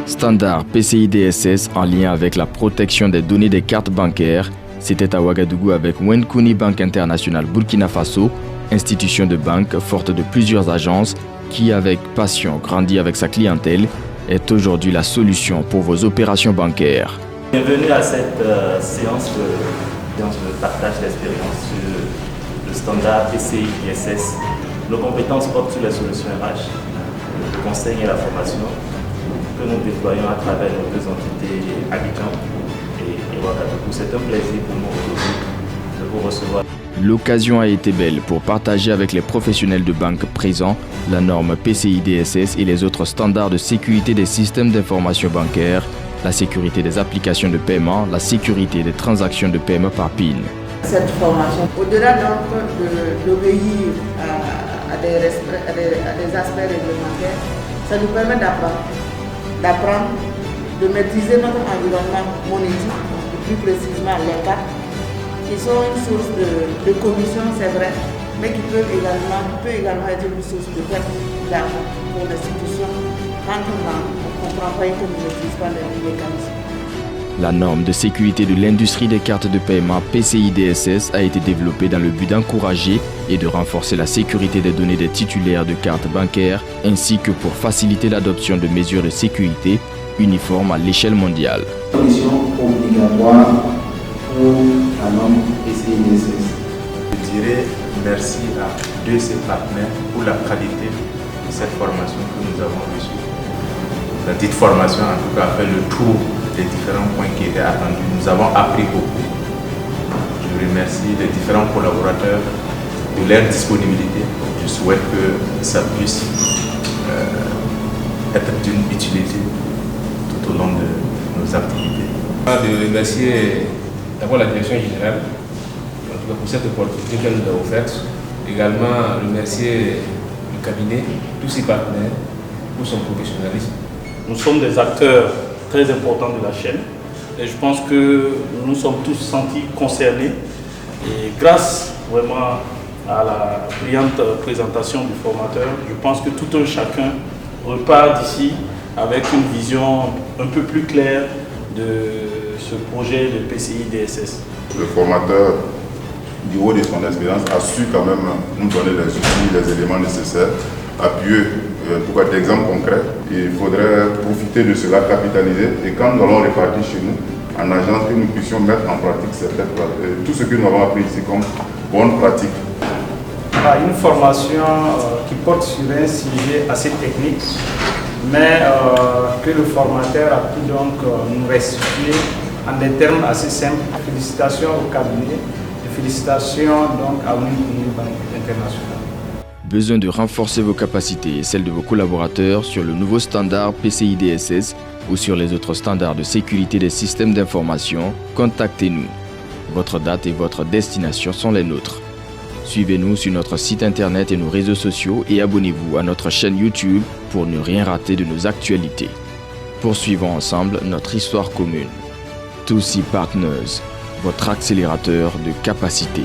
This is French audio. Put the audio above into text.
Standard PCI DSS en lien avec la protection des données des cartes bancaires. C'était à Ouagadougou avec Wenkuni Banque Internationale Burkina Faso, institution de banque forte de plusieurs agences qui, avec passion, grandit avec sa clientèle, est aujourd'hui la solution pour vos opérations bancaires. Bienvenue à cette séance de partage d'expérience sur le standard PCI DSS. Nos compétences portent sur les solutions RH, le conseil et la formation que nous déployons à travers nos deux entités Abidjan et Ouagadougou. C'est un plaisir pour nous aujourd'hui de vous recevoir. L'occasion a été belle pour partager avec les professionnels de banque présents la norme PCI DSS et les autres standards de sécurité des systèmes d'information bancaire, la sécurité des applications de paiement, la sécurité des transactions de paiement par PIN. Cette formation, au-delà donc d'obéir à des aspects réglementaires, ça nous permet d'apprendre, de maîtriser notre environnement monétique, plus précisément les cartes, qui sont une source de commission, c'est vrai, mais qui peut également être une source de perte d'argent pour l'institution quand on ne comprend pas et qu'on ne maîtrise pas les mécanismes. La norme de sécurité de l'industrie des cartes de paiement PCI DSS a été développée dans le but d'encourager et de renforcer la sécurité des données des titulaires de cartes bancaires, ainsi que pour faciliter l'adoption de mesures de sécurité uniformes à l'échelle mondiale. Condition obligatoire pour la norme PCI DSS. Je dirais merci à deux de ses partenaires pour la qualité de cette formation que nous avons reçue. La dite formation, en tout cas, a fait le tour des différents points qui étaient attendus. Nous avons appris beaucoup. Je remercie les différents collaborateurs de leur disponibilité. Je souhaite que ça puisse être d'une utilité tout au long de nos activités. De remercier d'abord la direction générale en tout cas pour cette opportunité qu'elle nous a offerte. Également remercier le cabinet, tous ses partenaires pour son professionnalisme. Nous sommes des acteurs très importants de la chaîne et je pense que nous nous sommes tous sentis concernés et grâce vraiment à la brillante présentation du formateur, je pense que tout un chacun repart d'ici avec une vision un peu plus claire de ce projet de PCI DSS. Le formateur, du haut de son expérience, a su quand même nous donner les outils, les éléments nécessaires, appuyer. Pour être d'exemple concret, il faudrait profiter de cela, capitaliser, et quand nous allons repartir chez nous, en agence, que nous puissions mettre en pratique tout ce que nous avons appris ici comme bonne pratique. Une formation qui porte sur un sujet assez technique, mais que le formateur a pu donc nous restituer en des termes assez simples. Félicitations au cabinet et félicitations donc à Wenkuni Banque Internationale. Besoin de renforcer vos capacités et celles de vos collaborateurs sur le nouveau standard PCI DSS ou sur les autres standards de sécurité des systèmes d'information, contactez-nous. Votre date et votre destination sont les nôtres. Suivez-nous sur notre site internet et nos réseaux sociaux et abonnez-vous à notre chaîne YouTube pour ne rien rater de nos actualités. Poursuivons ensemble notre histoire commune. Tousi Partners, votre accélérateur de capacité.